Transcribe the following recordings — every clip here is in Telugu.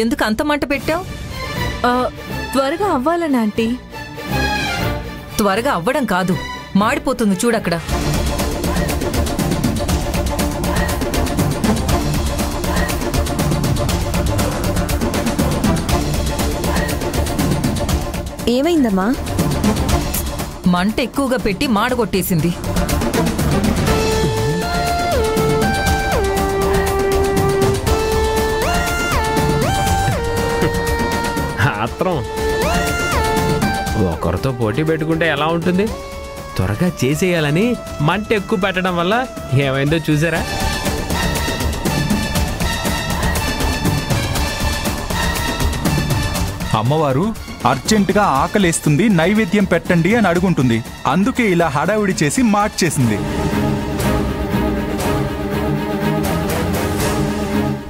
ఎందుకు అంత మంట పెట్టావు? త్వరగా అవ్వాలని ఆంటీ. త్వరగా అవ్వడం కాదు, మాడిపోతుంది చూడక్కడ. ఏమైందమ్మా? మంట ఎక్కువగా పెట్టి మాడగొట్టేసింది. ఆత్రం ఒకరితో పోటీ పెట్టుకుంటే ఎలా ఉంటుంది? త్వరగా చేసేయాలని మంట ఎక్కువ పెట్టడం వల్ల ఏమైందో చూసారా? అమ్మవారు అర్జెంటుగా ఆకలేస్తుంది, నైవేద్యం పెట్టండి అని అడుగుంటుంది. అందుకే ఇలా హడావిడి చేసి మార్చేసింది.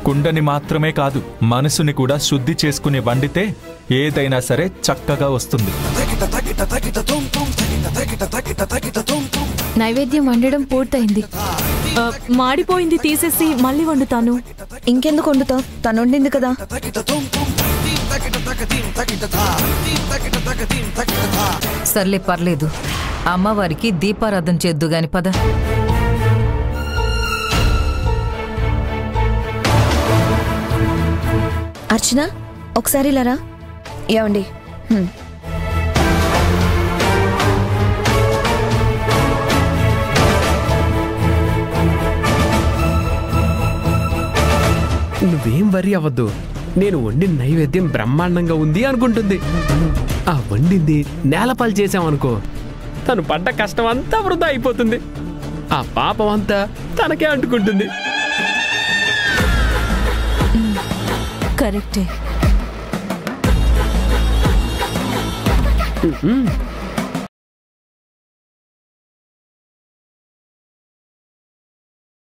కుండని మాత్రమే కాదు, మనసుని కూడా శుద్ధి చేసుకుని వండితే ఏదైనా సరే చక్కగా వస్తుంది. నైవేద్యం వండడం పూర్తయింది. మాడిపోయింది తీసేసి మళ్ళీ వండుతాను. ఇంకెందుకు వండుతావు? తను వండింది కదా. సర్లే పర్లేదు, అమ్మవారికి దీపారాధన చేద్దు గాని పద. అర్చన, ఒకసారి ఇలారా. ఏమండి, నువ్వేం వరి అవ్వద్దు. నేను వండిన నైవేద్యం బ్రహ్మాండంగా ఉంది అనుకుంటుంది. ఆ వండింది నేలపాలు చేసామనుకో, తను పడ్డ కష్టం అంతా వృధా అయిపోతుంది. ఆ పాపం అంతా తనకే అంటుకుంటుంది. కరెక్టే.